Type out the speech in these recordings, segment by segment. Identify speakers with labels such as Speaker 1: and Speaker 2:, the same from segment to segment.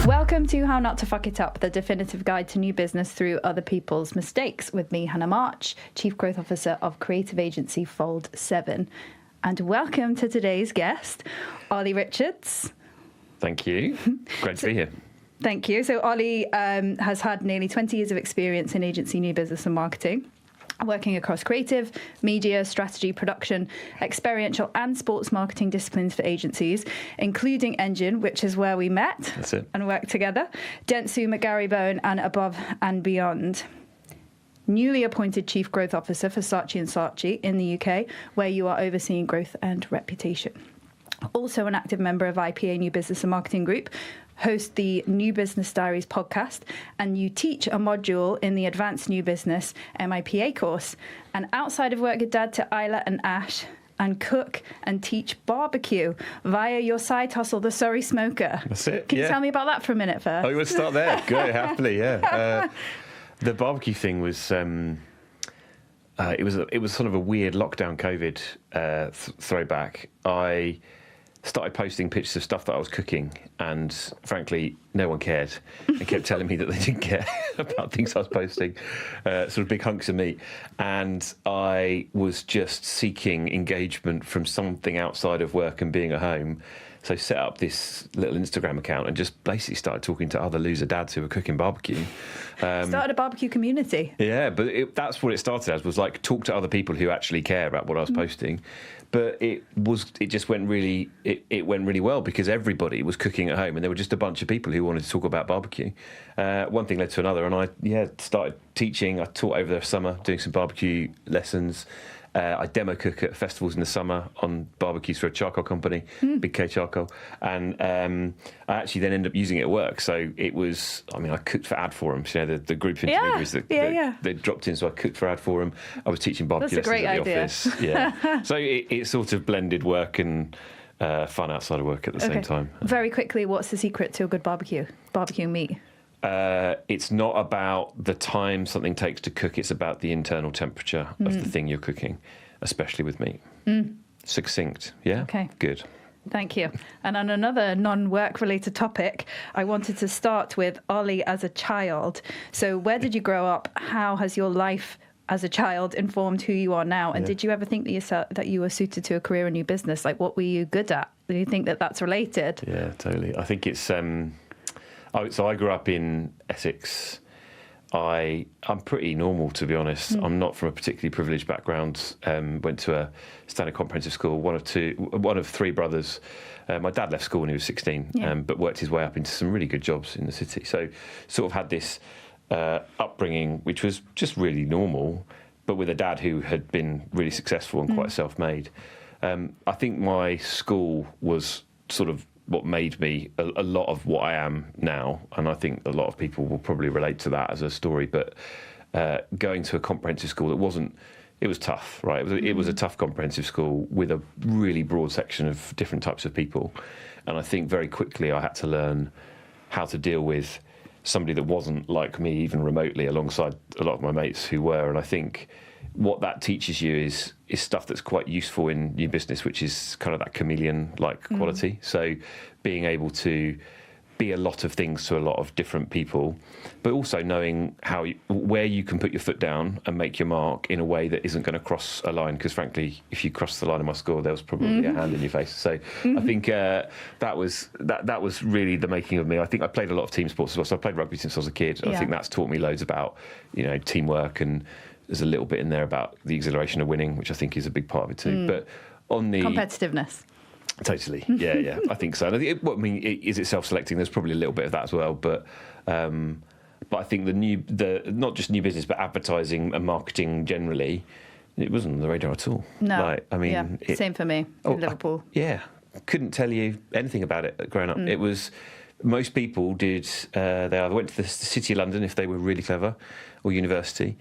Speaker 1: Welcome to How Not to Fuck It Up, the definitive guide to new business through other people's mistakes, with me, Hannah March, Chief Growth Officer of creative agency Fold 7. And welcome to today's guest, Oli Richards.
Speaker 2: Thank you. Great to be here.
Speaker 1: Thank you. So Oli has had nearly 20 years of experience in agency new business and marketing, working across creative, media, strategy, production, experiential and sports marketing disciplines for agencies, including Engine, which is where we met.
Speaker 2: That's it.
Speaker 1: And worked together, Dentsu, McGarry-Bone and Above and Beyond. Newly appointed Chief Growth Officer for Saatchi Saatchi in the UK, where you are overseeing growth and reputation. Also an active member of IPA New Business and Marketing Group, host the New Business Diaries podcast, and you teach a module in the Advanced New Business MIPA course. And outside of work, you're dad to Isla and Ash, and cook and teach barbecue via your side hustle, the Surrey Smoker.
Speaker 2: That's it.
Speaker 1: Can you tell me about that for a minute first?
Speaker 2: Oh, you want to start there? Go happily, yeah. The barbecue thing was it was sort of a weird lockdown COVID throwback. I started posting pictures of stuff that I was cooking, and frankly, no one cared. They kept telling me that they didn't care about things I was posting, sort of big hunks of meat. And I was just seeking engagement from something outside of work and being at home. So I set up this little Instagram account and just basically started talking to other loser dads who were cooking barbecue.
Speaker 1: Started a barbecue community.
Speaker 2: Yeah, but that's what it started as, was like talk to other people who actually care about what I was posting. But it went really well because everybody was cooking at home and there were just a bunch of people who wanted to talk about barbecue. One thing led to another, and I started teaching. I taught over the summer, doing some barbecue lessons. I demo cook at festivals in the summer on barbecues for a charcoal company, Big K Charcoal, and I actually then ended up using it at work. So it was, I cooked for Ad Forums, the group intermediaries that they dropped in. So I cooked for Ad Forum. I was teaching barbecue lessons at the office. Yeah, so it sort of blended work and fun outside of work at the same time.
Speaker 1: Very quickly, what's the secret to a good barbecue meat?
Speaker 2: It's not about the time something takes to cook, it's about the internal temperature of the thing you're cooking, especially with meat. Succinct, yeah?
Speaker 1: Okay.
Speaker 2: Good.
Speaker 1: Thank you. And on another non-work related topic, I wanted to start with Oli as a child. So where did you grow up? How has your life as a child informed who you are now? And did you ever think that you were suited to a career in new business? Like, what were you good at? Do you think that that's related?
Speaker 2: Yeah, totally. I think it's... So I grew up in Essex. I'm pretty normal, to be honest. I'm not from a particularly privileged background. Went to a standard comprehensive school, one of three brothers. My dad left school when he was 16, but worked his way up into some really good jobs in the city. So sort of had this upbringing, which was just really normal, but with a dad who had been really successful and quite self-made. I think my school was sort of what made me a lot of what I am now, and I think a lot of people will probably relate to that as a story. But going to a comprehensive school, it was tough, right? It was a tough comprehensive school with a really broad section of different types of people, and I think very quickly I had to learn how to deal with somebody that wasn't like me even remotely, alongside a lot of my mates who were. And I think what that teaches you is stuff that's quite useful in new business, which is kind of that chameleon-like quality. So being able to be a lot of things to a lot of different people, but also knowing where you can put your foot down and make your mark in a way that isn't going to cross a line. Because frankly, if you crossed the line in my school, there was probably a hand in your face. So I think that was really the making of me. I think I played a lot of team sports as well. So I played rugby since I was a kid. I think that's taught me loads about teamwork, and there's a little bit in there about the exhilaration of winning, which I think is a big part of it too. But on the
Speaker 1: competitiveness.
Speaker 2: Totally, yeah, I think so. And is it self-selecting? There's probably a little bit of that as well, but I think the not just new business, but advertising and marketing generally, it wasn't on the radar at all.
Speaker 1: No, same for me in Liverpool.
Speaker 2: Couldn't tell you anything about it growing up. It was, most people did. They either went to the City of London if they were really clever, or university.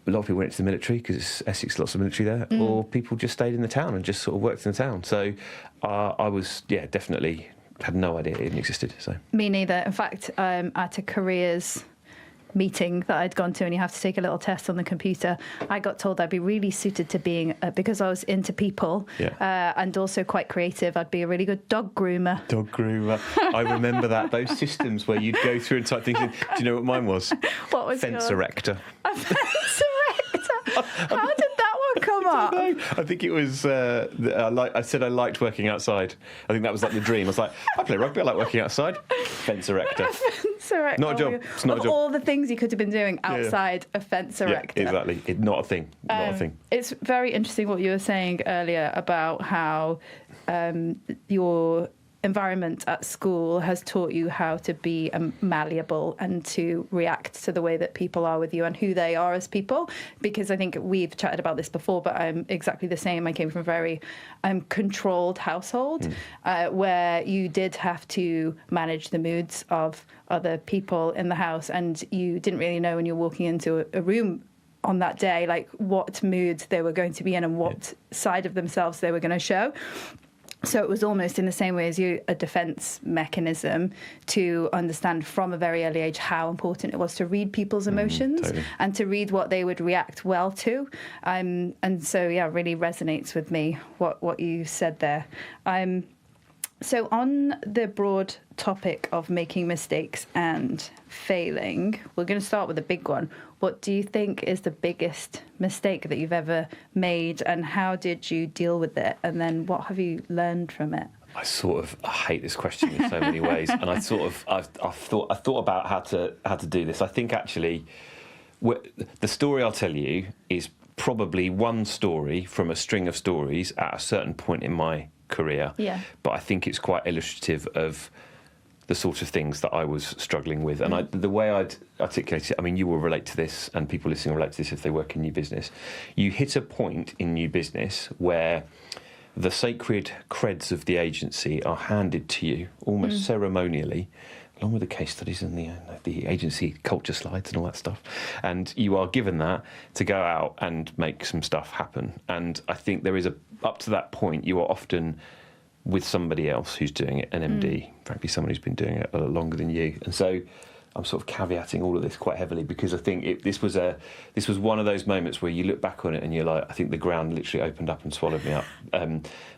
Speaker 2: A lot of people went to the military because it's Essex, lots of military there, or people just stayed in the town and just sort of worked in the town. So I was, definitely had no idea it even existed. So
Speaker 1: me neither. In fact, at a careers meeting that I'd gone to, and you have to take a little test on the computer. I got told I'd be really suited to being, because I was into people and also quite creative, I'd be a really good dog groomer.
Speaker 2: Dog groomer. I remember that. Those systems where you'd go through and type things in. Do you know what mine was?
Speaker 1: What was
Speaker 2: Fence
Speaker 1: yours?
Speaker 2: erector.
Speaker 1: A fence erector. How did that one come up?
Speaker 2: I think it was. I said I liked working outside. I think that was like the dream. I was like, I play rugby. I like working outside. Fence erector.
Speaker 1: Fence erector.
Speaker 2: Not a job. It's not a job.
Speaker 1: All the things you could have been doing outside a fence erector.
Speaker 2: Yeah, exactly. Not a thing. Not a thing.
Speaker 1: It's very interesting what you were saying earlier about how your environment at school has taught you how to be malleable and to react to the way that people are with you and who they are as people. Because I think we've chatted about this before, but I'm exactly the same. I came from a very controlled household where you did have to manage the moods of other people in the house, and you didn't really know when you're walking into a room on that day, like what mood they were going to be in and what side of themselves they were going to show. So it was almost in the same way as you, a defence mechanism to understand from a very early age how important it was to read people's emotions and to read what they would react well to. And so, yeah, it really resonates with me what you said there. So on the broad topic of making mistakes and failing, we're going to start with a big one. What do you think is the biggest mistake that you've ever made, and how did you deal with it? And then what have you learned from it?
Speaker 2: I hate this question in so many ways, and I thought about how to do this. I think actually, the story I'll tell you is probably one story from a string of stories at a certain point in my career. Yeah. But I think it's quite illustrative of the sort of things that I was struggling with. And the way I'd articulate it, I mean, you will relate to this, and people listening will relate to this if they work in new business. You hit a point in new business where the sacred creds of the agency are handed to you almost ceremonially, along with the case studies and the agency culture slides and all that stuff. And you are given that to go out and make some stuff happen. And I think there is up to that point, you are often with somebody else who's doing it, an MD, frankly, someone who's been doing it a lot longer than you. And so I'm sort of caveating all of this quite heavily, because I think this was one of those moments where you look back on it and you're like, I think the ground literally opened up and swallowed me up.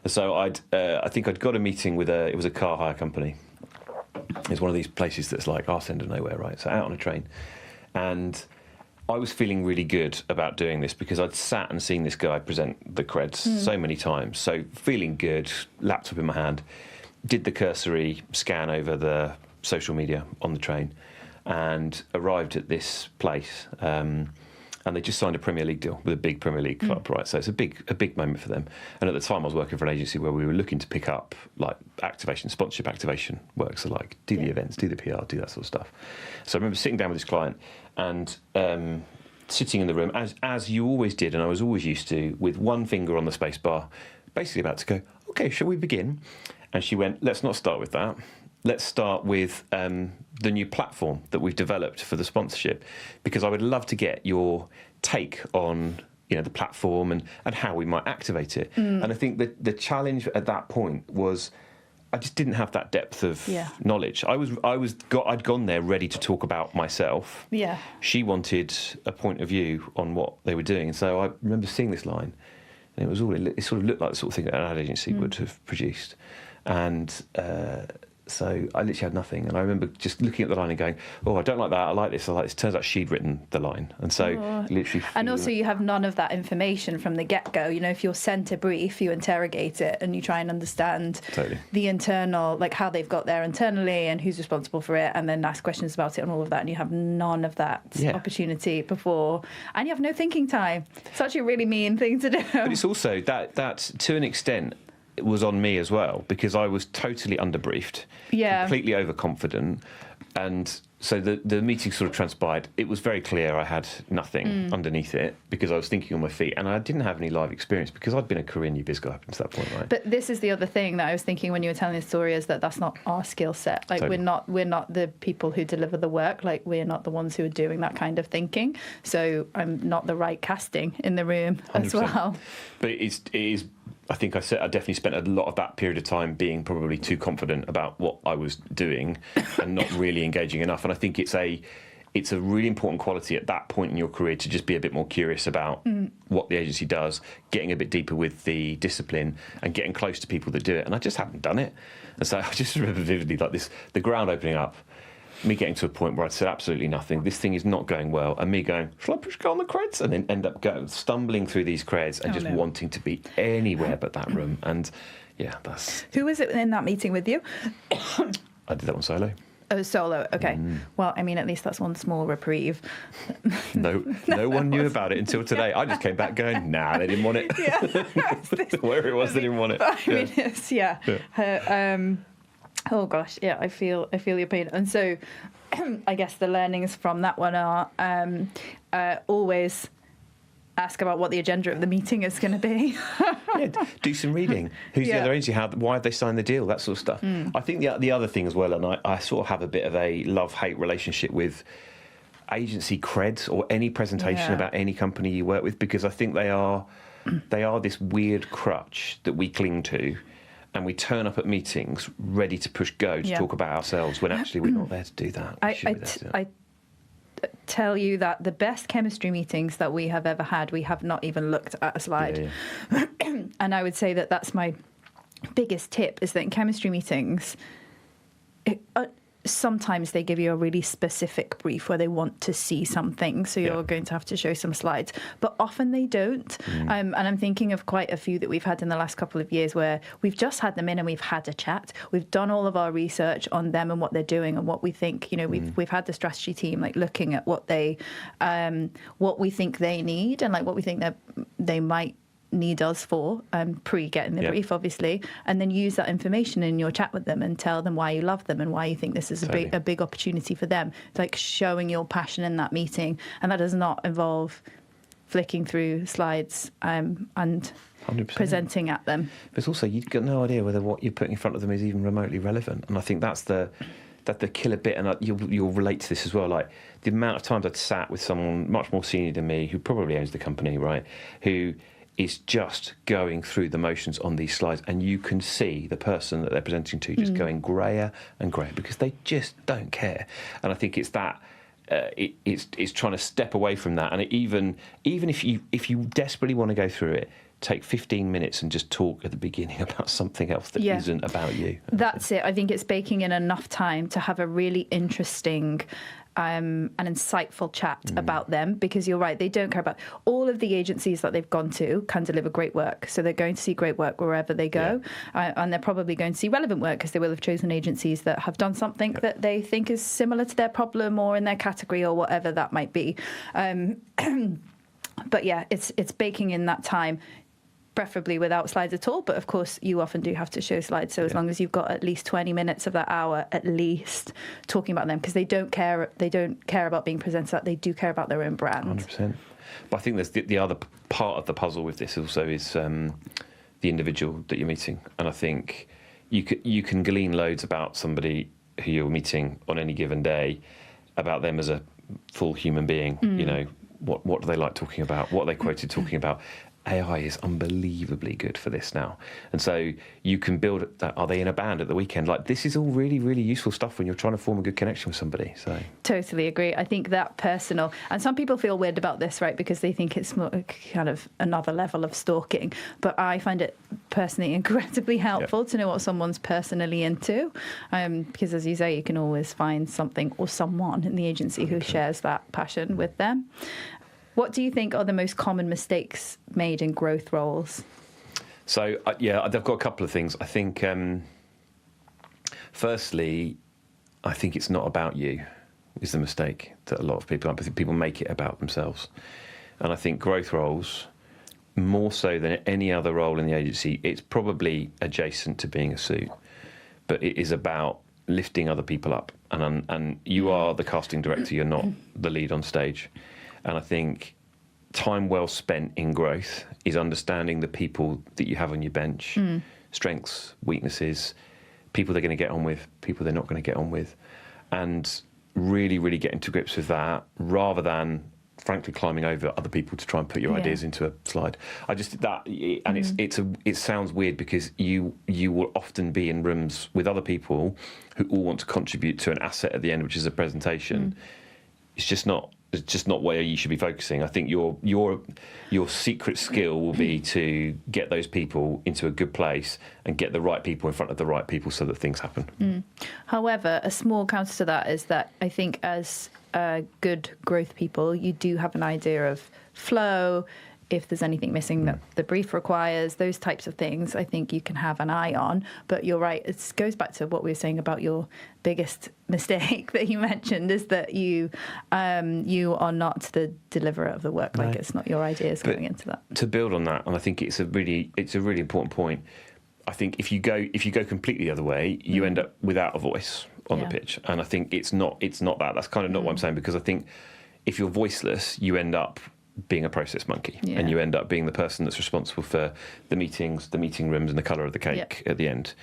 Speaker 2: So I think I'd got a meeting with it was a car hire company. It's one of these places that's like arse end of nowhere, right? So out on a train. And I was feeling really good about doing this because I'd sat and seen this guy present the creds so many times. So feeling good, laptop in my hand, did the cursory scan over the social media on the train, and arrived at this place. And they just signed a Premier League deal with a big Premier League club, right? So it's a big moment for them. And at the time I was working for an agency where we were looking to pick up like activation, sponsorship activation work. So like do the events, do the PR, do that sort of stuff. So I remember sitting down with this client and sitting in the room as you always did, and I was always used to, with one finger on the space bar, basically about to go, okay, shall we begin? And she went, let's not start with that. Let's start with the new platform that we've developed for the sponsorship, because I would love to get your take on the platform and how we might activate it. And I think that the challenge at that point was I just didn't have that depth of knowledge. I'd gone there ready to talk about myself. Yeah. She wanted a point of view on what they were doing, and so I remember seeing this line, and it sort of looked like the sort of thing that an ad agency would have produced, and. So I literally had nothing, and I remember just looking at the line and going, "Oh, I don't like that. I like this. I like this." Turns out she'd written the line, and so literally. And
Speaker 1: also, you have none of that information from the get-go. If you're sent a brief, you interrogate it and you try and understand the internal, like how they've got there internally and who's responsible for it, and then ask questions about it and all of that. And you have none of that opportunity before, and you have no thinking time. It's actually a really mean thing to do.
Speaker 2: But it's also that to an extent. It was on me as well, because I was totally underbriefed, completely overconfident, and so the meeting sort of transpired. It was very clear I had nothing underneath it, because I was thinking on my feet, and I didn't have any live experience because I'd been a career new biz guy up until that point, right?
Speaker 1: But this is the other thing that I was thinking when you were telling the story, is that that's not our skill set. Like we're not the people who deliver the work. Like we're not the ones who are doing that kind of thinking. So I'm not the right casting in the room 100%. As well.
Speaker 2: But it is. I think I definitely spent a lot of that period of time being probably too confident about what I was doing and not really engaging enough. And I think it's it's a really important quality at that point in your career to just be a bit more curious about what the agency does, getting a bit deeper with the discipline and getting close to people that do it. And I just haven't done it. And so I just remember vividly like this, the ground opening up, me getting to a point where I'd said absolutely nothing. This thing is not going well. And me going, shall I push go on the creds? And then end up stumbling through these creds and wanting to be anywhere but that room. And yeah, that's...
Speaker 1: Who was it in that meeting with you?
Speaker 2: I did that one solo.
Speaker 1: Oh, solo. Okay. Well, I mean, at least that's one small reprieve.
Speaker 2: No one knew about it until today. I just came back going, nah, they didn't want it.
Speaker 1: Yeah.
Speaker 2: Wherever it was, they didn't want it.
Speaker 1: I mean, it's, oh gosh, yeah, I feel your pain. And so, I guess the learnings from that one are always ask about what the agenda of the meeting is going to be.
Speaker 2: Do some reading. Who's the other agency? Why have they signed the deal? That sort of stuff. I think the other thing as well, and I sort of have a bit of a love-hate relationship with agency creds or any presentation about any company you work with, because I think they are this weird crutch that we cling to, and we turn up at meetings ready to push go to talk about ourselves when actually we're not there to do that.
Speaker 1: I tell you that the best chemistry meetings that we have ever had, we have not even looked at a slide. And I would say that that's my biggest tip, is that in chemistry meetings, sometimes they give you a really specific brief where they want to see something, so you're going to have to show some slides, but often they don't. And I'm thinking of quite a few that we've had in the last couple of years where we've just had them in and we've had a chat, we've done all of our research on them and what they're doing and what we think, we've had the strategy team like looking at what we think they need and like what we think they might need us for, pre-getting the brief, obviously, and then use that information in your chat with them and tell them why you love them and why you think this is a big opportunity for them. It's like showing your passion in that meeting, and that does not involve flicking through slides and 100%. Presenting at them.
Speaker 2: But also, you've got no idea whether what you're putting in front of them is even remotely relevant, and I think that's the killer bit, and you'll relate to this as well. Like the amount of times I'd sat with someone much more senior than me, who probably owns the company, right, who is just going through the motions on these slides, and you can see the person that they're presenting to just going greyer and greyer because they just don't care. And I think it's that it's trying to step away from that, and even if you desperately want to go through it, take 15 minutes and just talk at the beginning about something else that isn't about you.
Speaker 1: That's it. I think it's baking in enough time to have a really interesting an insightful chat about them, because you're right, they don't care about all of the agencies that they've gone to can deliver great work, so they're going to see great work wherever they go, and they're probably going to see relevant work because they will have chosen agencies that have done something that they think is similar to their problem or in their category or whatever that might be. But yeah, it's baking in that time, preferably without slides at all, but of course you often do have to show slides, so as long as you've got at least 20 minutes of that hour at least talking about them, because they don't care about being presented at, they do care about their own brand.
Speaker 2: 100%. But I think there's the other part of the puzzle with this also is the individual that you're meeting, and I think you can glean loads about somebody who you're meeting on any given day, about them as a full human being. What do they like talking about, what are they quoted talking about. AI is unbelievably good for this now, and so you can build that. Are they in a band at the weekend? Like, this is all really, really useful stuff when you're trying to form a good connection with somebody. So
Speaker 1: totally agree. I think that personal, and some people feel weird about this, right, because they think it's more kind of another level of stalking, but I find it personally incredibly helpful to know what someone's personally into, because as you say, you can always find something or someone in the agency who shares that passion with them. What do you think are the most common mistakes made in growth roles?
Speaker 2: So, I've got a couple of things. I think, firstly, I think it's not about you is the mistake that a lot of people, I think people make it about themselves. And I think growth roles, more so than any other role in the agency, it's probably adjacent to being a suit, but it is about lifting other people up. And you are the casting director, you're not the lead on stage. And I think time well spent in growth is understanding the people that you have on your bench, strengths, weaknesses, people they're going to get on with, people they're not going to get on with, and really, really getting to grips with that, rather than, frankly, climbing over other people to try and put your ideas into a slide. I just that, and it sounds weird because you will often be in rooms with other people who all want to contribute to an asset at the end, which is a presentation. it's just not where you should be focusing. I think your secret skill will be to get those people into a good place and get the right people in front of the right people so that things happen.
Speaker 1: However, a small counter to that is that I think as good growth people, you do have an idea of flow, if there's anything missing that the brief requires, those types of things, I think you can have an eye on. But you're right, it goes back to what we were saying about your biggest mistake that you mentioned, is that you are not the deliverer of the work. Like, it's not your ideas going into that.
Speaker 2: To build on that, and I think it's a really important point. I think if you go completely the other way, you end up without a voice on the pitch. And I think it's not that. That's kind of not what I'm saying, because I think if you're voiceless, you end up being a process monkey, and you end up being the person that's responsible for the meetings, the meeting rooms, and the colour of the cake at the end.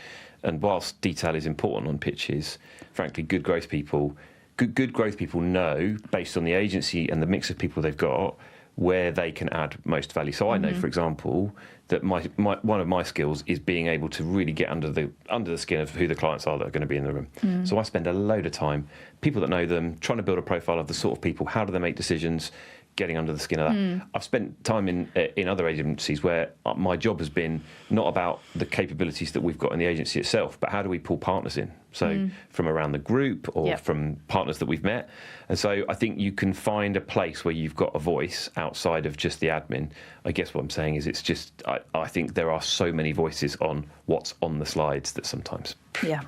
Speaker 2: And whilst detail is important on pitches, frankly, good growth people know, based on the agency and the mix of people they've got, where they can add most value. So I know, for example, that my one of my skills is being able to really get under the skin of who the clients are that are going to be in the room. So I spend a load of time, people that know them, trying to build a profile of the sort of people, how do they make decisions, getting under the skin of that. I've spent time in other agencies where my job has been not about the capabilities that we've got in the agency itself, but how do we pull partners in? So from around the group or from partners that we've met. And so I think you can find a place where you've got a voice outside of just the admin. I guess what I'm saying is it's just, I think there are so many voices on what's on the slides that sometimes...
Speaker 1: Yeah.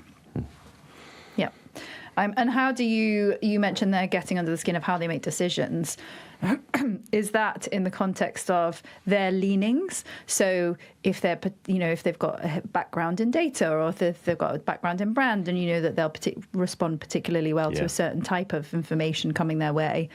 Speaker 1: Yeah. And how do you mentioned there getting under the skin of how they make decisions. Is that in the context of their leanings? So if they've got a background in data, or if they've got a background in brand, and you know that they'll respond particularly well to a certain type of information coming their way.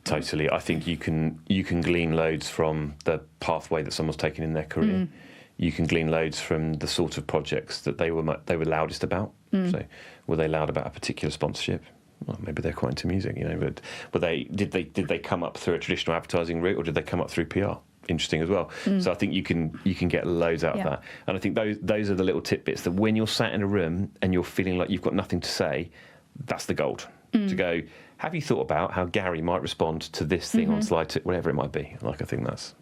Speaker 2: Totally. I think you can glean loads from the pathway that someone's taken in their career. You can glean loads from the sort of projects that they were loudest about. So were they loud about a particular sponsorship? Well, maybe they're quite into music, but did they come up through a traditional advertising route, or did they come up through PR? Interesting as well. So I think you can get loads out of that. And I think those are the little tidbits that when you're sat in a room and you're feeling like you've got nothing to say, that's the gold. To go, have you thought about how Gary might respond to this thing on slide 2, whatever it might be? Like, I think that's,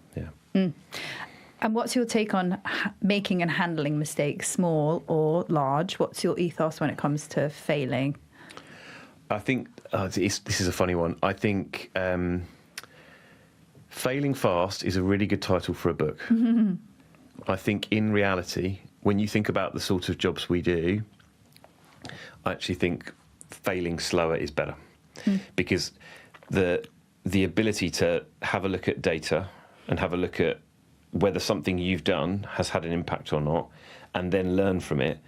Speaker 1: And what's your take on making and handling mistakes, small or large? What's your ethos when it comes to failing?
Speaker 2: I think this is a funny one. I think Failing Fast is a really good title for a book. I think in reality, when you think about the sort of jobs we do, I actually think failing slower is better. Because the ability to have a look at data and have a look at whether something you've done has had an impact or not, and then learn from it,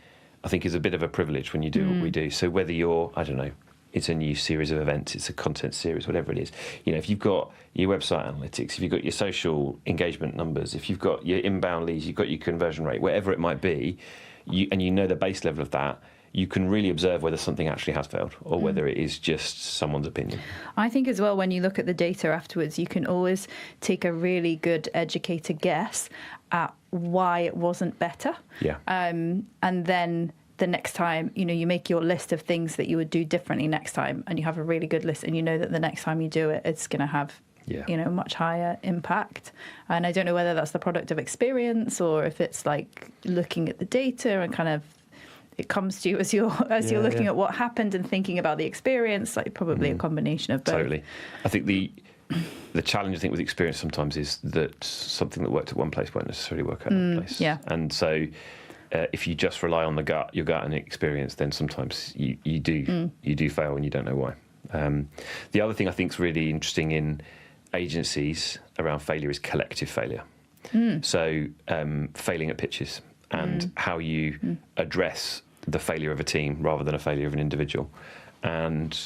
Speaker 2: I think is a bit of a privilege when you do what we do. So whether you're, I don't know, it's a new series of events, it's a content series, whatever it is. If you've got your website analytics, if you've got your social engagement numbers, if you've got your inbound leads, you've got your conversion rate, whatever it might be, and you know the base level of that, you can really observe whether something actually has failed or whether it is just someone's opinion.
Speaker 1: I think as well, when you look at the data afterwards, you can always take a really good educated guess at why it wasn't better.
Speaker 2: Yeah.
Speaker 1: And then the next time, you make your list of things that you would do differently next time, and you have a really good list, and you know that the next time you do it, it's going to have much higher impact. And I don't know whether that's the product of experience or if it's like looking at the data and kind of it comes to you as you're looking at what happened and thinking about the experience, like probably a combination of both.
Speaker 2: Totally. I think the challenge with experience sometimes is that something that worked at one place won't necessarily work at another place.
Speaker 1: Yeah.
Speaker 2: And so if you just rely on your gut and experience, then sometimes you do fail and you don't know why. The other thing I think is really interesting in agencies around failure is collective failure. So failing at pitches and how you address the failure of a team rather than a failure of an individual. And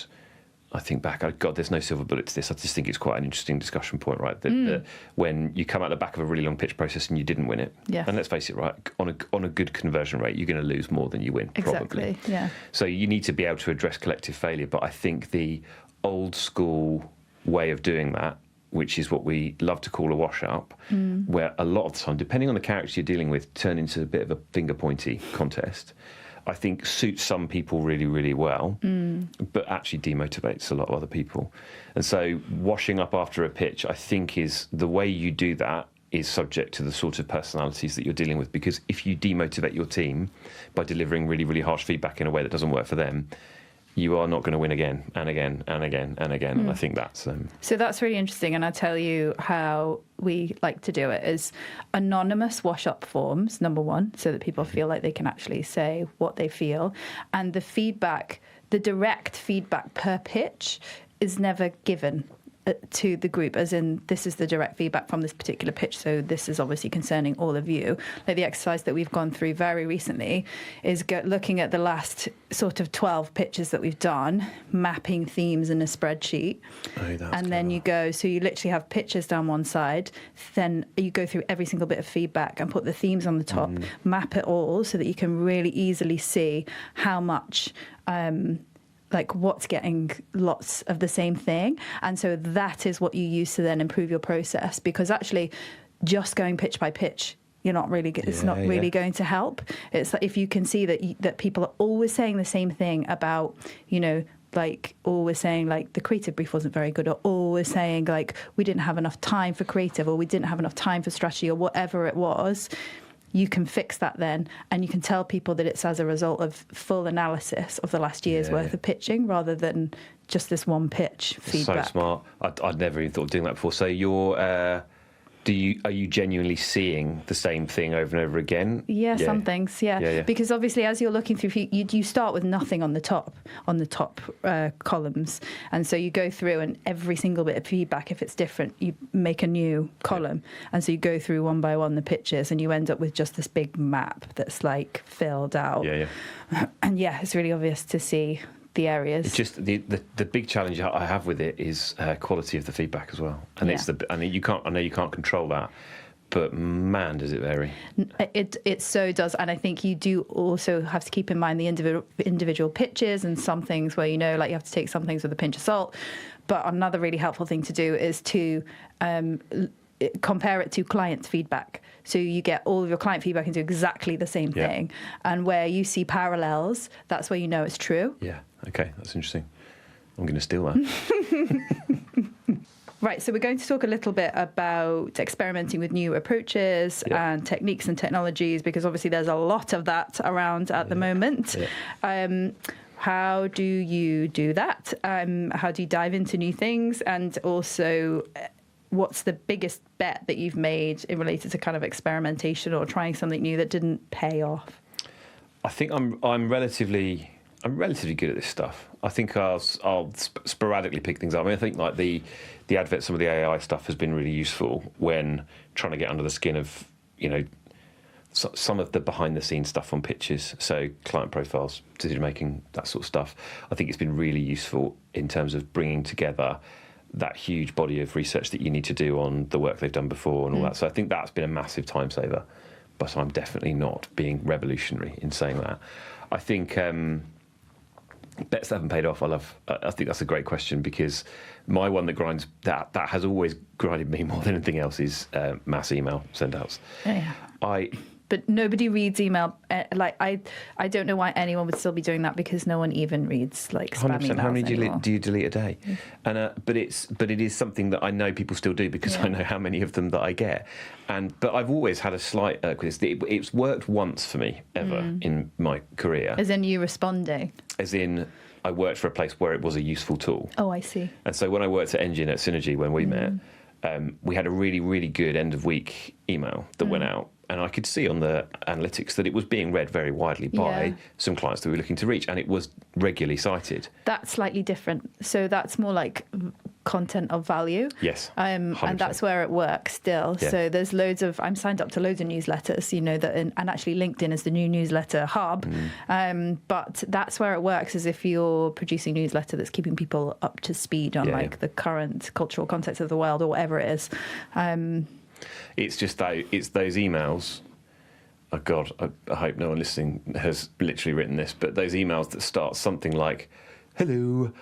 Speaker 2: I think back, there's no silver bullet to this. I just think it's quite an interesting discussion point, right? That when you come out the back of a really long pitch process and you didn't win it, and let's face it, right, on a good conversion rate, you're going to lose more than you win, probably.
Speaker 1: Exactly, yeah.
Speaker 2: So you need to be able to address collective failure. But I think the old school way of doing that, which is what we love to call a wash-up, where a lot of the time, depending on the character you're dealing with, turn into a bit of a finger-pointy contest. I think suits some people really, really well, but actually demotivates a lot of other people. And so washing up after a pitch, I think, is the way you do that is subject to the sort of personalities that you're dealing with. Because if you demotivate your team by delivering really, really harsh feedback in a way that doesn't work for them, you are not going to win again and again and again and again. And I think that's...
Speaker 1: So that's really interesting. And I'll tell you how we like to do it is anonymous wash-up forms, number one, so that people feel like they can actually say what they feel. And the feedback, the direct feedback per pitch is never given to the group, as in this is the direct feedback from this particular pitch, so this is obviously concerning all of you. Like the exercise that we've gone through very recently is looking at the last sort of 12 pitches that we've done, mapping themes in a spreadsheet. And then you go, so you literally have pitches down one side, then you go through every single bit of feedback and put the themes on the top, map it all so that you can really easily see how much like what's getting lots of the same thing. And so that is what you use to then improve your process, because actually just going pitch by pitch, you're not really, it's not really going to help. It's like if you can see that people are always saying the same thing about, you know, like always saying like the creative brief wasn't very good, or always saying like we didn't have enough time for creative, or we didn't have enough time for strategy, or whatever it was, you can fix that then, and you can tell people that it's as a result of full analysis of the last year's worth of pitching, rather than just this one pitch feedback.
Speaker 2: So smart. I'd never even thought of doing that before. So you're... Are you genuinely seeing the same thing over and over again?
Speaker 1: Yeah, some things, because obviously as you're looking through, you start with nothing on the top columns, and so you go through and every single bit of feedback, if it's different, you make a new column, and so you go through one by one the pitches, and you end up with just this big map that's like filled out. And it's really obvious to see the areas. It's
Speaker 2: just the big challenge I have with it is quality of the feedback as well, and I know you can't control that, but man, does it vary.
Speaker 1: It so does, and I think you do also have to keep in mind the individual pitches, and some things where, you know, like you have to take some things with a pinch of salt. But another really helpful thing to do is to compare it to client feedback. So you get all of your client feedback and do exactly the same thing. And where you see parallels, that's where you know it's true.
Speaker 2: Yeah, okay, that's interesting. I'm going to steal that.
Speaker 1: Right, so we're going to talk a little bit about experimenting with new approaches and techniques and technologies, because obviously there's a lot of that around at the moment. How do you do that? How do you dive into new things? And also, what's the biggest bet that you've made in related to kind of experimentation or trying something new that didn't pay off?
Speaker 2: I think I'm relatively good at this stuff. I think I'll sporadically pick things up. I mean, I think like the advent, some of the AI stuff has been really useful when trying to get under the skin of, you know, some of the behind the scenes stuff on pitches. So client profiles, decision making, that sort of stuff. I think it's been really useful in terms of bringing together that huge body of research that you need to do on the work they've done before and all that. So I think that's been a massive time saver, but I'm definitely not being revolutionary in saying that. I think bets that haven't paid off. I think that's a great question, because my one that has always grinded me more than anything else is mass email send-outs. But
Speaker 1: nobody reads email. I don't know why anyone would still be doing that, because no one even reads like spam
Speaker 2: 100%.
Speaker 1: emails.
Speaker 2: How many do you delete a day? And but it is something that I know people still do, because I know how many of them that I get. But I've always had a slight irk with this. It's worked once for me ever in my career.
Speaker 1: As in you responding?
Speaker 2: As in I worked for a place where it was a useful tool.
Speaker 1: Oh, I see.
Speaker 2: And so when I worked at Engine at Synergy, when we met, we had a really, really good end of week email that went out. And I could see on the analytics that it was being read very widely by some clients that we were looking to reach, and it was regularly cited. That's slightly different.
Speaker 1: So that's more like content of value.
Speaker 2: Yes.
Speaker 1: 100%. And that's where it works still.
Speaker 2: Yeah.
Speaker 1: So there's I'm signed up to loads of newsletters, you know, and actually LinkedIn is the new newsletter hub. But that's where it works, is if you're producing a newsletter that's keeping people up to speed on the current cultural context of the world, or whatever it is.
Speaker 2: It's just it's those emails. Oh God, I hope no one listening has literally written this, but those emails that start something like, "Hello,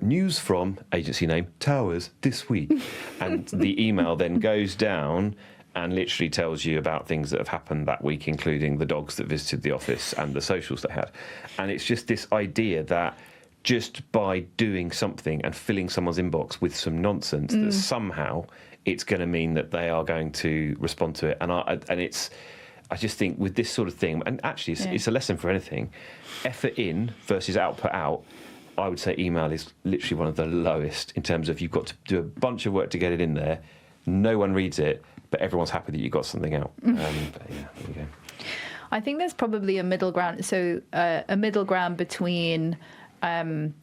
Speaker 2: news from agency name Towers this week," and the email then goes down, and literally tells you about things that have happened that week, including the dogs that visited the office and the socials they had. And it's just this idea that just by doing something and filling someone's inbox with some nonsense, that somehow it's going to mean that they are going to respond to it. And I just think with this sort of thing, and actually it's a lesson for anything, effort in versus output out, I would say email is literally one of the lowest in terms of you've got to do a bunch of work to get it in there. No one reads it, but everyone's happy that you got something out. But yeah, there you go.
Speaker 1: I think there's probably a middle ground. So a middle ground between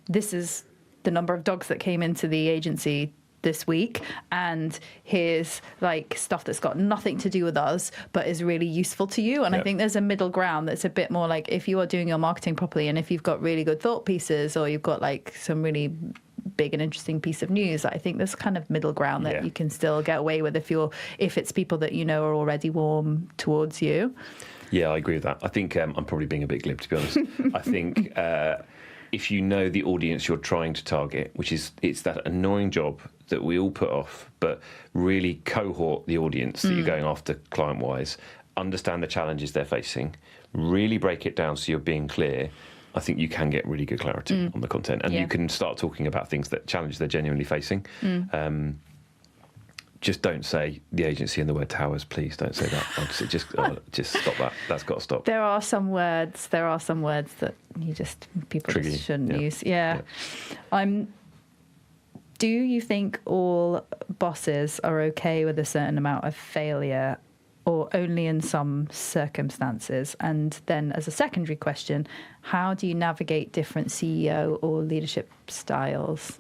Speaker 1: this is the number of dogs that came into the agency this week, and here's like stuff that's got nothing to do with us but is really useful to you. And I think there's a middle ground that's a bit more like, if you are doing your marketing properly, and if you've got really good thought pieces, or you've got like some really big and interesting piece of news, I think there's kind of middle ground that you can still get away with if it's people that you know are already warm towards you.
Speaker 2: Yeah, I agree with that. I think I'm probably being a bit glib, to be honest. I think if you know the audience you're trying to target, it's that annoying job that we all put off, but really cohort the audience that you're going after client-wise, understand the challenges they're facing, really break it down so you're being clear, I think you can get really good clarity on the content, and you can start talking about things that challenge they're genuinely facing. Just don't say the agency and the word towers, please. Don't say that. Just stop that. That's got to stop.
Speaker 1: There are some words that people
Speaker 2: Tricky.
Speaker 1: just shouldn't use. Yeah. Do you think all bosses are okay with a certain amount of failure, or only in some circumstances? And then as a secondary question, how do you navigate different CEO or leadership styles?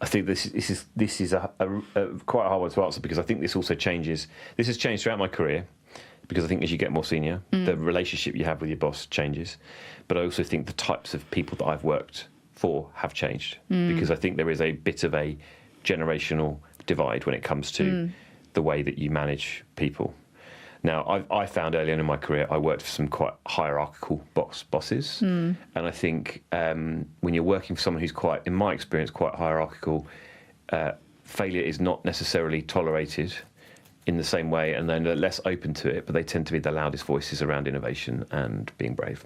Speaker 2: I think this is a quite a hard one to answer, because I think this also changes. This has changed throughout my career, because I think as you get more senior, the relationship you have with your boss changes. But I also think the types of people that I've worked for have changed, because I think there is a bit of a generational divide when it comes to the way that you manage people. Now, I found early on in my career, I worked for some quite hierarchical bosses. And I think when you're working for someone who's quite, in my experience, quite hierarchical, failure is not necessarily tolerated in the same way, and they're less open to it, but they tend to be the loudest voices around innovation and being brave.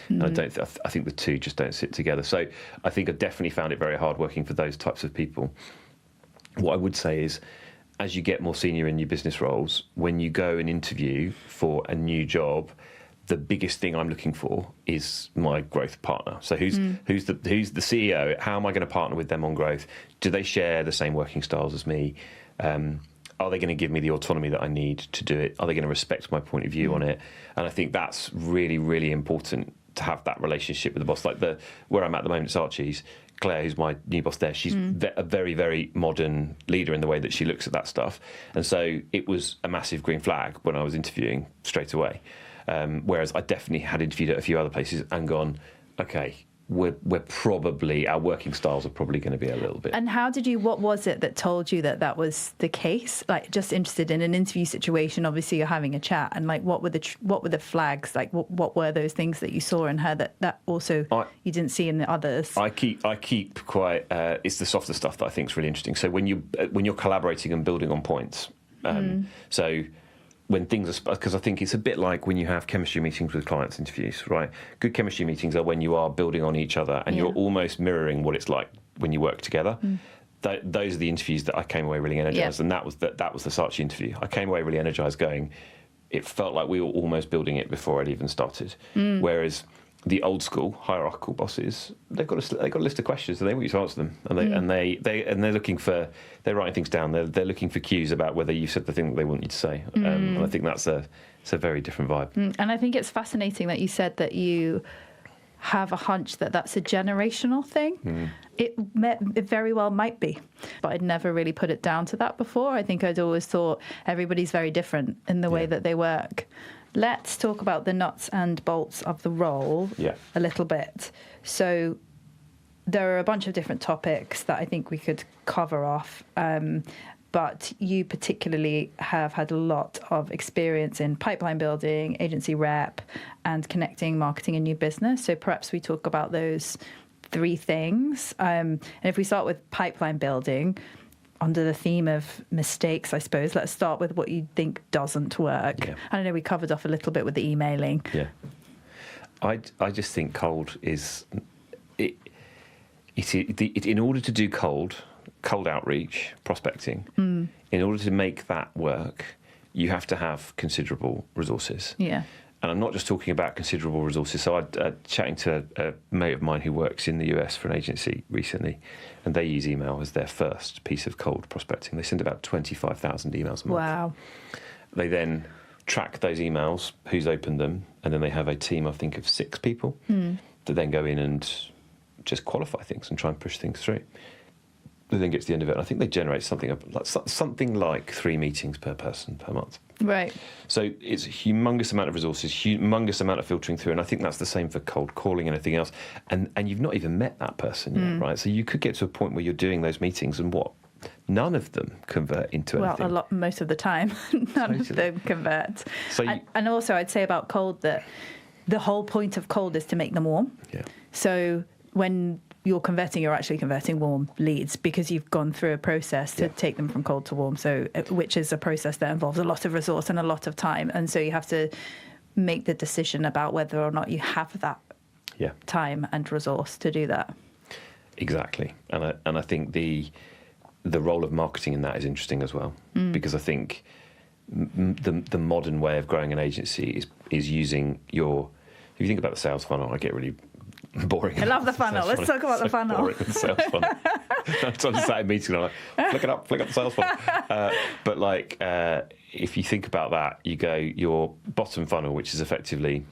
Speaker 2: And I think the two just don't sit together. So I think I definitely found it very hard working for those types of people. What I would say is, as you get more senior in your business roles, when you go and interview for a new job, the biggest thing I'm looking for is my growth partner. So who's the CEO? How am I going to partner with them on growth? Do they share the same working styles as me? Are they going to give me the autonomy that I need to do it? Are they going to respect my point of view on it? And I think that's really, really important, to have that relationship with the boss. Like where I'm at the moment at Saatchi's, Claire, who's my new boss there, she's a very, very modern leader in the way that she looks at that stuff. And so it was a massive green flag when I was interviewing straight away. Whereas I definitely had interviewed at a few other places and gone, okay, we're probably, our working styles are probably going to be a little bit.
Speaker 1: And what was it that told you that was the case? Like, just interested in an interview situation, obviously you're having a chat, and like, what were the flags? Like, what were those things that you saw in her that also you didn't see in the others? I
Speaker 2: keep quite, it's the softer stuff that I think is really interesting. So when you're collaborating and building on points, so when things are, because I think it's a bit like when you have chemistry meetings with clients interviews, right? Good chemistry meetings are when you are building on each other and you're almost mirroring what it's like when you work together. Those are the interviews that I came away really energized, and that was the Saatchi interview. I came away really energized, going, it felt like we were almost building it before I'd even started. Whereas the old school hierarchical bosses, they've got a list of questions and they want you to answer them, and they're looking for, they're writing things down. They're looking for cues about whether you've said the thing that they want you to say. And I think it's a very different vibe.
Speaker 1: And I think it's fascinating that you said that you have a hunch that that's a generational thing. It very well might be, but I'd never really put it down to that before. I think I'd always thought everybody's very different in the way that they work. Let's talk about the nuts and bolts of the role a little bit. So there are a bunch of different topics that I think we could cover off, but you particularly have had a lot of experience in pipeline building, agency rep, and connecting marketing and new business. So perhaps we talk about those three things. And if we start with pipeline building, under the theme of mistakes, I suppose, let's start with what you think doesn't work.
Speaker 2: Yeah.
Speaker 1: I don't know, we covered off a little bit with the emailing.
Speaker 2: Yeah. I just think cold is... in order to do cold outreach, prospecting, in order to make that work, you have to have considerable resources.
Speaker 1: Yeah.
Speaker 2: And I'm not just talking about considerable resources. So I'm chatting to a mate of mine who works in the US for an agency recently, and they use email as their first piece of cold prospecting. They send about 25,000 emails a month.
Speaker 1: Wow.
Speaker 2: They then track those emails, who's opened them, and then they have a team, I think, of 6 people that then go in and just qualify things and try and push things through. They then get to the end of it, and I think they generate something like 3 meetings per person per month.
Speaker 1: Right.
Speaker 2: So it's a humongous amount of resources, humongous amount of filtering through, and I think that's the same for cold calling and anything else. And you've not even met that person yet, right? So you could get to a point where you're doing those meetings and none of them convert into anything.
Speaker 1: Well, most of the time, none of them convert.
Speaker 2: So
Speaker 1: and also, I'd say about cold that the whole point of cold is to make them warm.
Speaker 2: Yeah.
Speaker 1: So when you're converting, you're actually converting warm leads because you've gone through a process to take them from cold to warm. So, which is a process that involves a lot of resource and a lot of time. And so you have to make the decision about whether or not you have that time and resource to do that.
Speaker 2: Exactly. And I think the role of marketing in that is interesting as well, because I think the modern way of growing an agency is using if you think about the sales funnel, I get really boring.
Speaker 1: I love the funnel. Let's talk about the funnel.
Speaker 2: Boring with the sales funnel. So I'm just at a meeting and I'm like, flick up the sales funnel. But if you think about that, you go your bottom funnel, which is effectively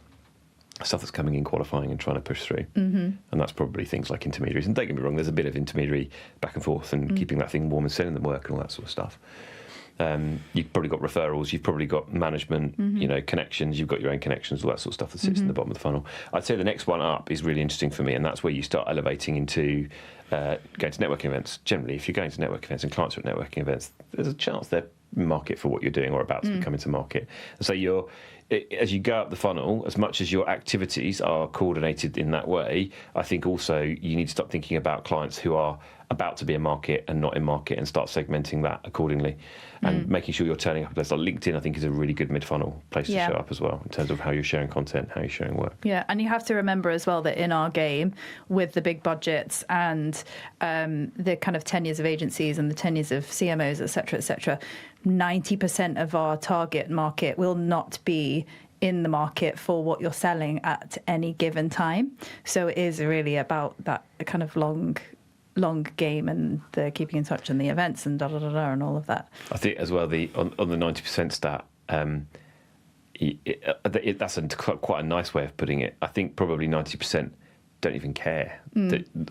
Speaker 2: stuff that's coming in, qualifying and trying to push through. And that's probably things like intermediaries. And don't get me wrong, there's a bit of intermediary back and forth and keeping that thing warm and sending them work and all that sort of stuff. You've probably got referrals, you've probably got management, connections, you've got your own connections, all that sort of stuff that sits in the bottom of the funnel. I'd say the next one up is really interesting for me, and that's where you start elevating into going to networking events. Generally, if you're going to networking events and clients are at networking events, there's a chance they're market for what you're doing or about to be coming to market. And so as you go up the funnel, as much as your activities are coordinated in that way, I think also you need to start thinking about clients who are about to be in market and not in market and start segmenting that accordingly and making sure you're turning up a place like LinkedIn. I think is a really good mid-funnel place to show up as well in terms of how you're sharing content, how you're sharing work. Yeah,
Speaker 1: and you have to remember as well that in our game with the big budgets and the kind of tenures of agencies and the tenures of CMOs, et cetera, 90% of our target market will not be in the market for what you're selling at any given time. So it is really about that kind of long game and the keeping in touch and the events and and all of that.
Speaker 2: I think as well on the 90% stat, that's quite a nice way of putting it. I think probably 90% don't even care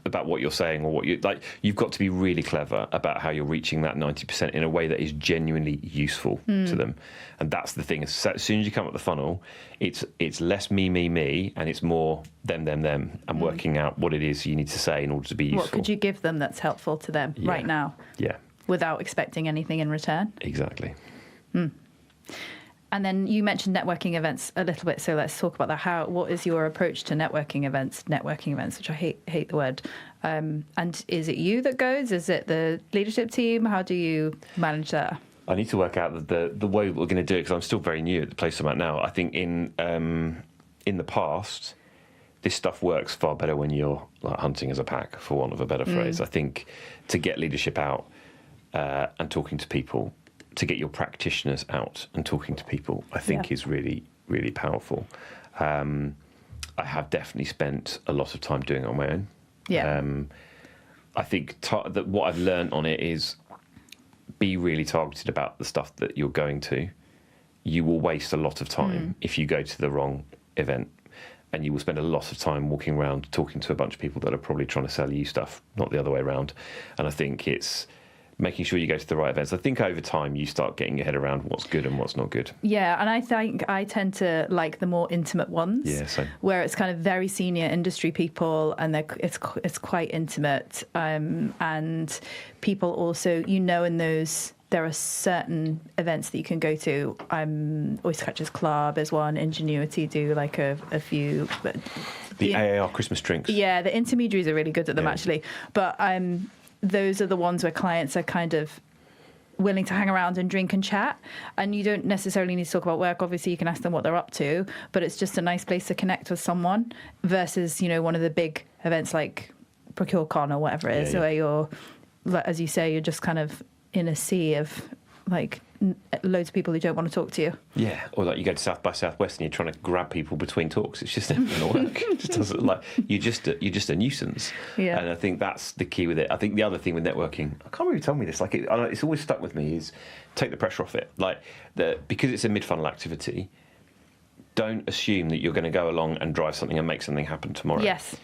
Speaker 2: about what you're saying or what you like. You've got to be really clever about how you're reaching that 90% in a way that is genuinely useful to them. And that's the thing. As soon as you come up the funnel, it's less me, and it's more them, and working out what it is you need to say in order to be useful.
Speaker 1: What could you give them that's helpful to them right now?
Speaker 2: Yeah.
Speaker 1: Without expecting anything in return?
Speaker 2: Exactly.
Speaker 1: And then you mentioned networking events a little bit, so let's talk about that. What is your approach to networking events, which I hate the word. And is it you that goes? Is it the leadership team? How do you manage that?
Speaker 2: I need to work out the way we're going to do it because I'm still very new at the place I'm at now. I think in the past, this stuff works far better when you're like hunting as a pack, for want of a better phrase. I think to get leadership out and talking to people, to get your practitioners out and talking to people, I think is really, really powerful. I have definitely spent a lot of time doing it on my own. Yeah. I think that what I've learned on it is be really targeted about the stuff that you're going to. You will waste a lot of time if you go to the wrong event, and you will spend a lot of time walking around talking to a bunch of people that are probably trying to sell you stuff, not the other way around. And I think it's making sure you go to the right events. I think over time you start getting your head around what's good and what's not good. Yeah, and I think I tend to like the more intimate ones. Yeah, same. Where it's kind of very senior industry people and it's quite intimate. And people also, in those, there are certain events that you can go to. Oystercatcher's Club is one. Ingenuity do like a few. The AAR Christmas drinks. Yeah, the intermediaries are really good at them actually. But those are the ones where clients are kind of
Speaker 1: willing to hang around and drink and chat. And you don't necessarily need to talk about work. Obviously, you can ask them what they're up to, but it's just a nice place to connect with someone versus, one of the big events like ProcureCon or whatever it is, where you're, as you say, you're just kind of in a sea of like loads of people who don't want to talk to you.
Speaker 2: Yeah, or like you go to South by Southwest and you're trying to grab people between talks. It's just never going to work. It just doesn't, like, you're just a nuisance.
Speaker 1: Yeah.
Speaker 2: And I think that's the key with it. I think the other thing with networking, I can't really tell me this. Like, it's always stuck with me is take the pressure off it. Like, because it's a mid-funnel activity, don't assume that you're going to go along and drive something and make something happen tomorrow.
Speaker 1: Yes.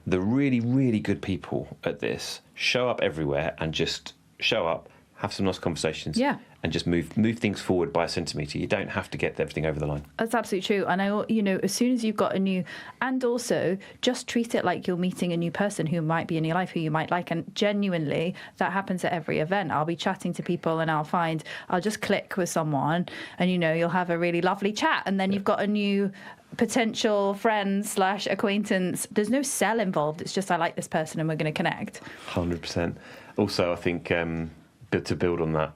Speaker 2: The really, really good people at this show up everywhere and just show up, have some nice conversations, and just move things forward by a centimetre. You don't have to get everything over the line.
Speaker 1: That's absolutely true. And as soon as you've got and also just treat it like you're meeting a new person who might be in your life, who you might like. And genuinely, that happens at every event. I'll be chatting to people and I'll just click with someone and, you'll have a really lovely chat. And then you've got a new potential friend / acquaintance. There's no sell involved. It's just, I like this person and we're going to connect.
Speaker 2: 100%. Also, I think, to build on that,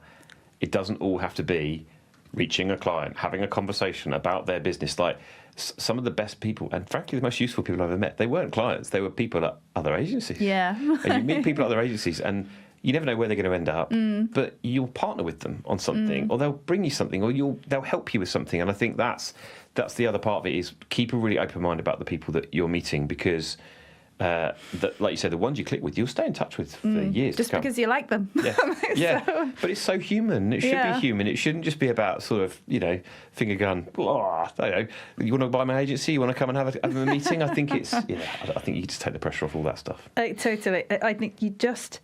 Speaker 2: it doesn't all have to be reaching a client, having a conversation about their business. Like, some of the best people, and frankly the most useful people I've ever met, they weren't clients, they were people at other agencies.
Speaker 1: Yeah.
Speaker 2: And you meet people at other agencies and you never know where they're going to end up, but you'll partner with them on something, or they'll bring you something, or they'll help you with something. And I think that's the other part of it, is keep a really open mind about the people that you're meeting, because like you said, the ones you click with, you'll stay in touch with for years.
Speaker 1: Just because you like them.
Speaker 2: Yeah,
Speaker 1: So,
Speaker 2: but it's so human. It should be human. It shouldn't just be about sort of, finger gun. Oh, I don't know. You want to buy my agency? You want to come and have a meeting? I think it's, I think you just take the pressure off all that stuff.
Speaker 1: Totally. I think you just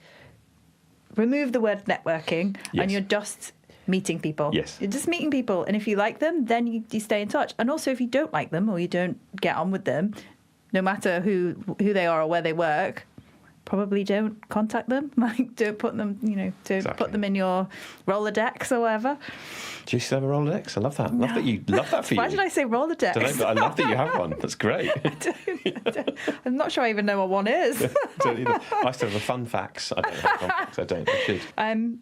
Speaker 1: remove the word networking and you're just meeting people.
Speaker 2: Yes.
Speaker 1: You're just meeting people. And if you like them, then you stay in touch. And also, if you don't like them or you don't get on with them, no matter who they are or where they work, probably don't contact them. Like, don't put them, put them in your Rolodex or whatever.
Speaker 2: Do you still have a Rolodex? I love that.
Speaker 1: No.
Speaker 2: Love that for you.
Speaker 1: Why did I say Rolodex?
Speaker 2: Don't know, but I love that you have one. That's great.
Speaker 1: I'm not sure I even know what one is.
Speaker 2: Don't either. I still have a fun facts. I don't have fun facts. I don't. I should.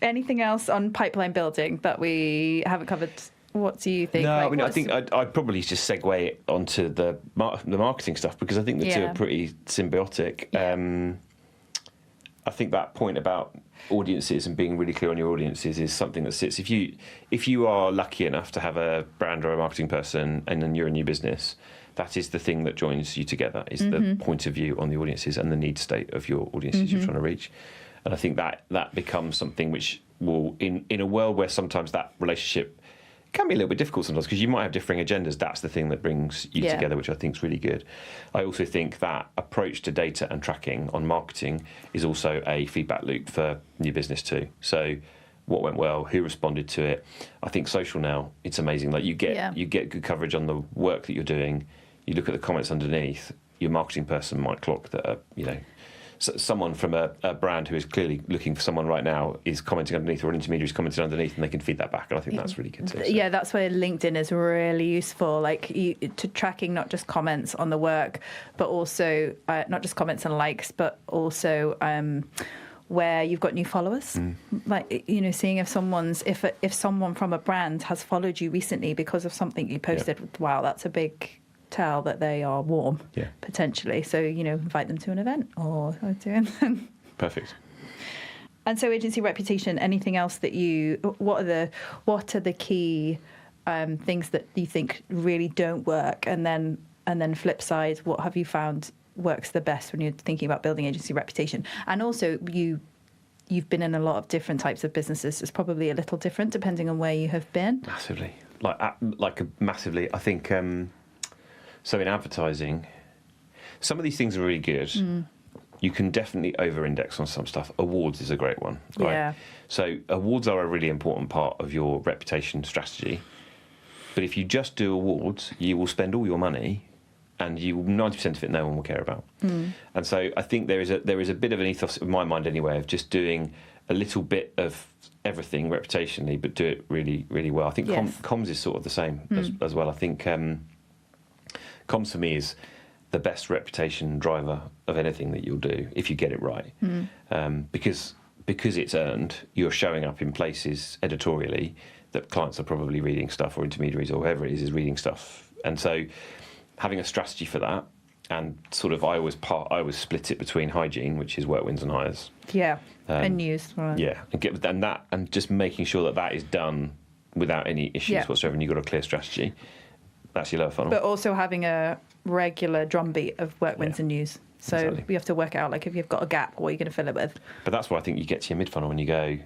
Speaker 1: Anything else on pipeline building that we haven't covered? What do you think?
Speaker 2: No, I think I'd probably just segue onto the marketing stuff, because I think the two are pretty symbiotic.
Speaker 1: Yeah.
Speaker 2: I think that point about audiences and being really clear on your audiences is something that sits. If you are lucky enough to have a brand or a marketing person and then you're a new business, that is the thing that joins you together, is the point of view on the audiences and the need state of your audiences you're trying to reach. And I think that becomes something which will, in a world where sometimes that relationship can be a little bit difficult sometimes, because you might have differing agendas, that's the thing that brings you together, which I think is really good. I also think that approach to data and tracking on marketing is also a feedback loop for new business too. So what went well, who responded to it. I think social now, it's amazing. Like, you get good coverage on the work that you're doing. You look at the comments underneath, your marketing person might clock that, someone from a brand who is clearly looking for someone right now is commenting underneath, or an intermediary is commenting underneath, and they can feed that back. And I think that's really good too. So.
Speaker 1: Yeah, that's where LinkedIn is really useful, to tracking not just comments on the work, but also not just comments and likes, but also where you've got new followers. Like, seeing if someone from a brand has followed you recently because of something you posted. Wow, that's a big tell that they are warm, potentially. So, invite them to an event or to anything.
Speaker 2: Perfect.
Speaker 1: And so, agency reputation, anything else that what are the key things that you think really don't work? And then flip side, what have you found works the best when you're thinking about building agency reputation? And also, you've been in a lot of different types of businesses. It's probably a little different depending on where you have been.
Speaker 2: Massively. Massively. I think... So in advertising, some of these things are really good. You can definitely over-index on some stuff. Awards is a great one, right?
Speaker 1: Yeah. So
Speaker 2: awards are a really important part of your reputation strategy. But if you just do awards, you will spend all your money, and 90% of it no one will care about. And so I think there is a bit of an ethos, in my mind anyway, of just doing a little bit of everything reputationally, but do it really, really well. I think comms is sort of the same as well. I think... comms for me is the best reputation driver of anything that you'll do if you get it right. Because because it's earned, you're showing up in places editorially that clients are probably reading stuff, or intermediaries or whoever it is reading stuff. And so having a strategy for that, and sort of I always split it between hygiene, which is work wins and hires.
Speaker 1: Yeah, and news. Right.
Speaker 2: Yeah, and just making sure that is done without any issues whatsoever, and you've got a clear strategy. That's your lower funnel.
Speaker 1: But also having a regular drumbeat of work wins and news. So
Speaker 2: exactly.
Speaker 1: We have to work out, like, if you've got a gap, what are you going to fill it with?
Speaker 2: But that's where I think you get to your mid-funnel when you go,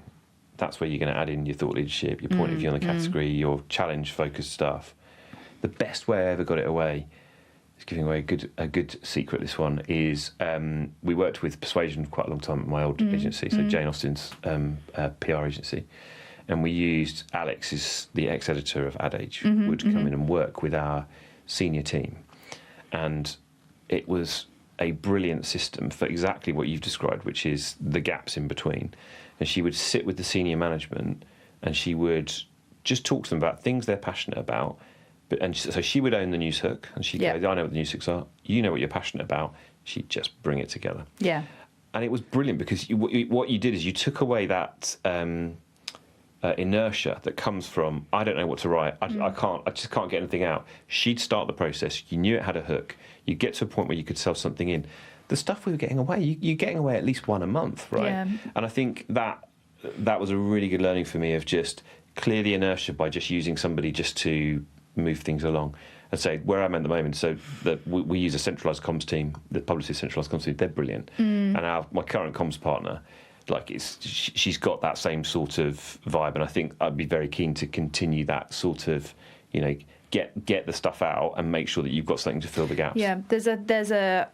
Speaker 2: that's where you're going to add in your thought leadership, your point of view on the category, your challenge-focused stuff. The best way I ever got it away, is giving away a good secret, this one, is we worked with Persuasion for quite a long time at my old agency, so Jane Austen's PR agency. And we used Alex, who's the ex-editor of Ad Age, would come in and work with our senior team. And it was a brilliant system for exactly what you've described, which is the gaps in between. And she would sit with the senior management and she would just talk to them about things they're passionate about. So she would own the news hook, and she'd go, I know what the news hooks are, you know what you're passionate about. She'd just bring it together. Yeah. And it was brilliant because what you did is you took away that inertia that comes from, I don't know what to write, I just can't get anything out. She'd start the process, you knew it had a hook, you get to a point where you could sell something in. The stuff we were getting away, you're getting away at least one a month, right? Yeah. And I think that was a really good learning for me, of just clear the inertia by just using somebody just to move things along. And say where I'm at the moment, so that we use a centralised comms team, the publicist centralised comms team, they're brilliant. And my current comms partner, like, she's got that same sort of vibe, and I think I'd be very keen to continue that sort of, get the stuff out and make sure that you've got something to fill the gaps. Yeah,
Speaker 1: there's a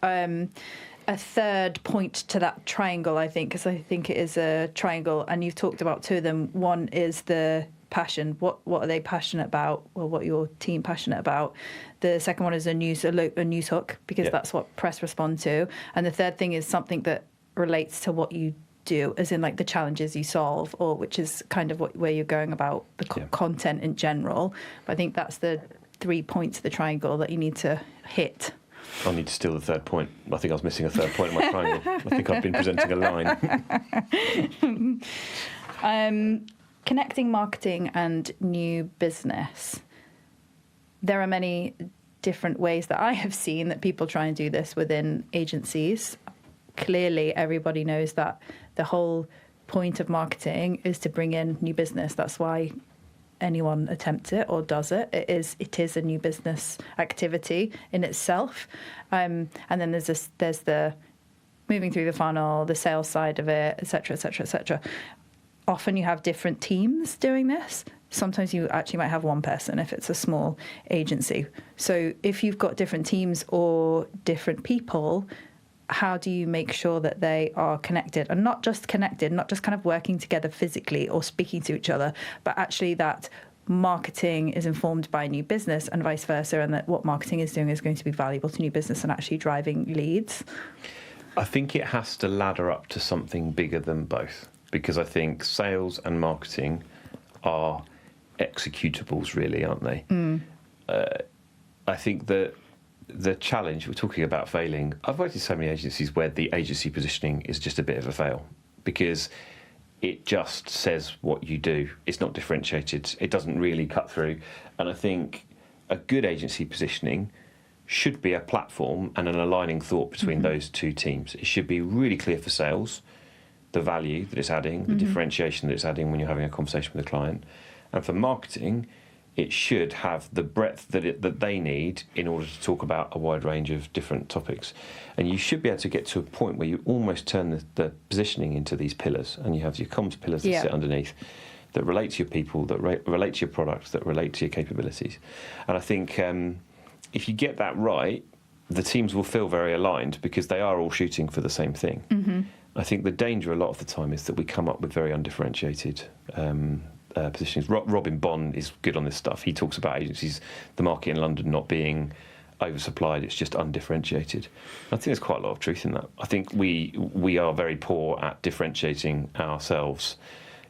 Speaker 1: third point to that triangle, I think, because I think it is a triangle, and you've talked about two of them. One is the passion. What are they passionate about? Well, what your team passionate about? The second one is a news hook, because that's what press respond to. And the third thing is something that relates to what you do, as in, like, the challenges you solve, or which is kind of where you're going about the content in general. But I think that's the 3 points of the triangle that you need to hit.
Speaker 2: I need to steal the third point. I think I was missing a third point in my triangle. I think I've been presenting a line.
Speaker 1: Connecting marketing and new business. There are many different ways that I have seen that people try and do this within agencies. Clearly, everybody knows that the whole point of marketing is to bring in new business. That's why anyone attempts it or does it. It is a new business activity in itself. And then there's the moving through the funnel, the sales side of it, etc., etc., etc. Often you have different teams doing this. Sometimes you actually might have one person if it's a small agency. So if you've got different teams or different people, how do you make sure that they are connected? And not just connected, not just kind of working together physically or speaking to each other, but actually that marketing is informed by new business and vice versa, and that what marketing is doing is going to be valuable to new business and actually driving leads?
Speaker 2: I think it has to ladder up to something bigger than both, because I think sales and marketing are executables, really, aren't they? I think that the challenge, we're talking about failing. I've worked in so many agencies where the agency positioning is just a bit of a fail, because it just says what you do. It's not differentiated. It doesn't really cut through. And I think a good agency positioning should be a platform and an aligning thought between those two teams. It should be really clear for sales, the value that it's adding, the differentiation that it's adding when you're having a conversation with a client. And for marketing, it should have the breadth that they need in order to talk about a wide range of different topics. And you should be able to get to a point where you almost turn the positioning into these pillars, and you have your comms pillars that sit underneath, that relate to your people, that relate to your products, that relate to your capabilities. And I think if you get that right, the teams will feel very aligned, because they are all shooting for the same thing. I think the danger a lot of the time is that we come up with very undifferentiated positions. Robin Bond is good on this stuff. He talks about agencies, the market in London not being oversupplied, it's just undifferentiated. I think there's quite a lot of truth in that. I think we are very poor at differentiating ourselves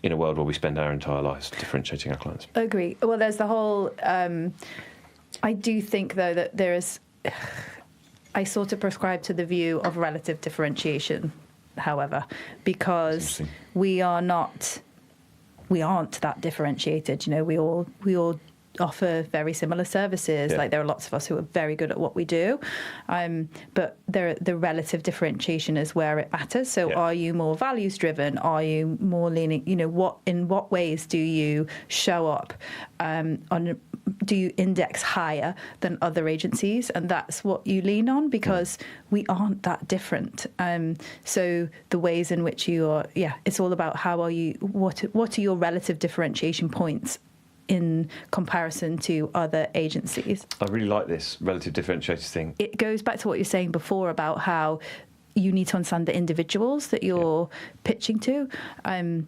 Speaker 2: in a world where we spend our entire lives differentiating our clients.
Speaker 1: I agree. Well, there's the whole... I do think, though, that there is... I sort of prescribe to the view of relative differentiation. however, because we aren't that differentiated. You know, we all offer very similar services. Like there are lots of us who are very good at what we do, but the relative differentiation is where it matters. So are you more values driven? Are you more leaning, you know, in what ways do you show up do you index higher than other agencies? And that's what you lean on, because we aren't that different. So the ways in which you are, it's all about how are you, what are your relative differentiation points in comparison to other agencies.
Speaker 2: I really like this relative differentiators thing.
Speaker 1: It goes back to what you were saying before about how you need to understand the individuals that you're pitching to. And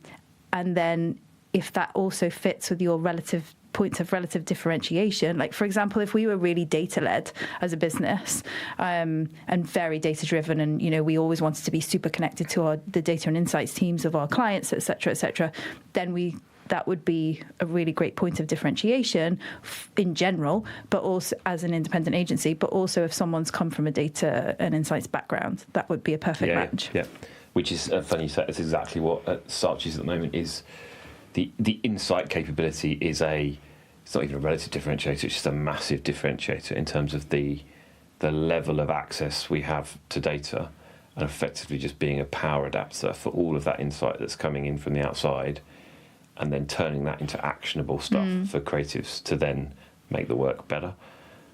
Speaker 1: then if that also fits with your relative points of relative differentiation, like for example, if we were really data led as a business, and very data driven, and you know, we always wanted to be super connected to the data and insights teams of our clients, et cetera, then that would be a really great point of differentiation in general, but also as an independent agency, but also if someone's come from a data and insights background, that would be a perfect match. Yeah,
Speaker 2: which is funny you say. It's exactly what Saatchi's at the moment is. The insight capability is it's not even a relative differentiator, it's just a massive differentiator in terms of the level of access we have to data, and effectively just being a power adapter for all of that insight that's coming in from the outside, and then turning that into actionable stuff for creatives to then make the work better.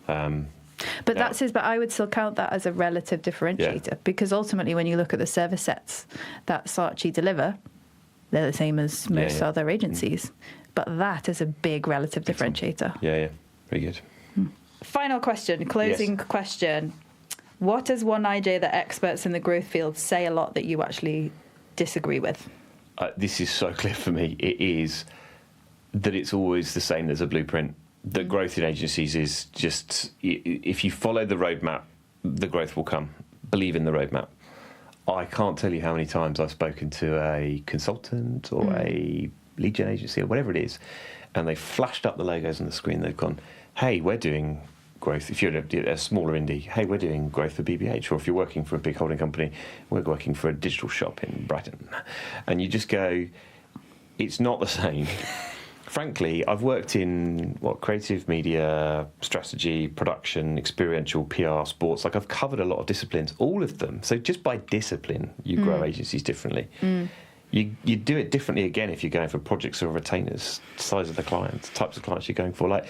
Speaker 1: But I would still count that as a relative differentiator, because ultimately when you look at the service sets that Saatchi deliver, they're the same as most other agencies. But that is a big relative differentiator.
Speaker 2: Yeah, very good.
Speaker 1: Final question, closing question. What is one idea that experts in the growth field say a lot that you actually disagree with?
Speaker 2: This is so clear for me. It is that it's always the same as a blueprint. The growth in agencies is just, if you follow the roadmap, the growth will come. Believe in the roadmap. I can't tell you how many times I've spoken to a consultant or a lead gen agency or whatever it is, and they've flashed up the logos on the screen. They've gone, hey, we're doing growth. If you're a smaller indie, hey, we're doing growth for BBH. Or if you're working for a big holding company, we're working for a digital shop in Brighton. And you just go, it's not the same. Frankly, I've worked in creative media, strategy, production, experiential, PR, sports. Like I've covered a lot of disciplines, all of them. So just by discipline, you grow agencies differently. You do it differently again if you're going for projects or retainers, size of the clients, types of clients you're going for.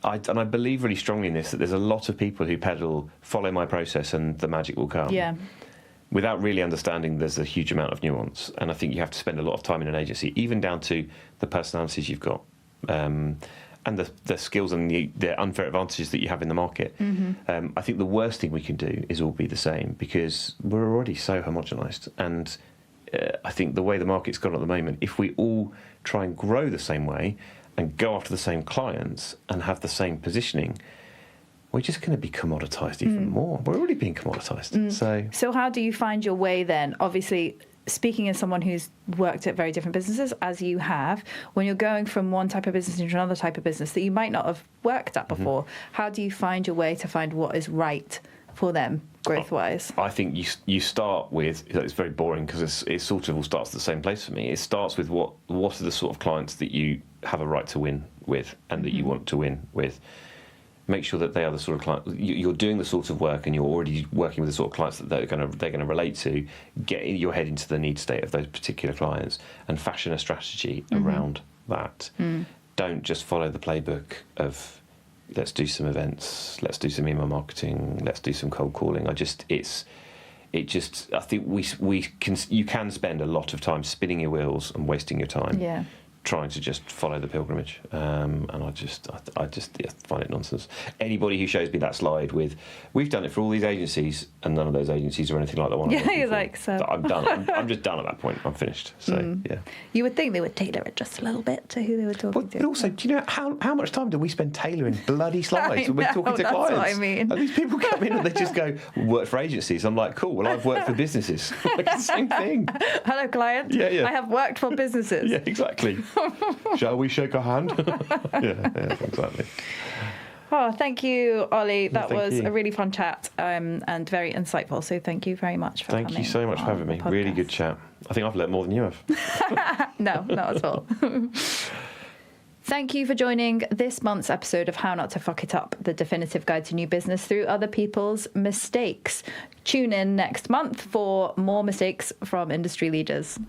Speaker 2: I believe really strongly in this, that there's a lot of people who peddle, follow my process and the magic will come. Yeah. Without really understanding there's a huge amount of nuance. And I think you have to spend a lot of time in an agency, even down to the personalities you've got, and the skills and the unfair advantages that you have in the market. I think the worst thing we can do is all be the same, because we're already so homogenised. And I think the way the market's gone at the moment, if we all try and grow the same way and go after the same clients and have the same positioning, we're just going to be commoditised even more. We're already being commoditised.
Speaker 1: So how do you find your way then? Obviously, speaking as someone who's worked at very different businesses, as you have, when you're going from one type of business into another type of business that you might not have worked at before, how do you find your way to find what is right for them, growth-wise?
Speaker 2: I think you start with, it's very boring because it sort of all starts at the same place for me. It starts with what are the sort of clients that you have a right to win with and that you want to win with. Make sure that they are the sort of client you're doing the sort of work, and you're already working with the sort of clients that they're going to relate to. Get your head into the need state of those particular clients and fashion a strategy around that. Don't just follow the playbook of let's do some events, let's do some email marketing, let's do some cold calling. I think you can spend a lot of time spinning your wheels and wasting your time. Trying to just follow the pilgrimage, and I just find it nonsense. Anybody who shows me that slide with, we've done it for all these agencies, and none of those agencies are anything like the one.
Speaker 1: You're like, so
Speaker 2: I'm done. I'm just done at that point. I'm finished. So yeah.
Speaker 1: You would think they would tailor it just a little bit to who they were talking to.
Speaker 2: But also, do you know how much time do we spend tailoring bloody slides when we're talking to clients?
Speaker 1: That's what I mean.
Speaker 2: And these people come in and they just go, work for agencies. I'm like, cool. Well, I've worked for businesses. Like the same thing.
Speaker 1: Hello, client.
Speaker 2: Yeah.
Speaker 1: I have worked for businesses.
Speaker 2: Yeah, exactly. Shall we shake a hand? yeah, exactly.
Speaker 1: Oh, thank you, Oli. That
Speaker 2: thank
Speaker 1: was
Speaker 2: you.
Speaker 1: a really fun chat and very insightful. So thank you very much for coming.
Speaker 2: Thank you so much for having me.
Speaker 1: the
Speaker 2: Really
Speaker 1: podcast.
Speaker 2: good chat. I think I've learnt more than you have.
Speaker 1: No, not at all. Thank you for joining this month's episode of How Not to Fuck It Up, the definitive guide to new business through other people's mistakes. Tune in next month for more mistakes from industry leaders.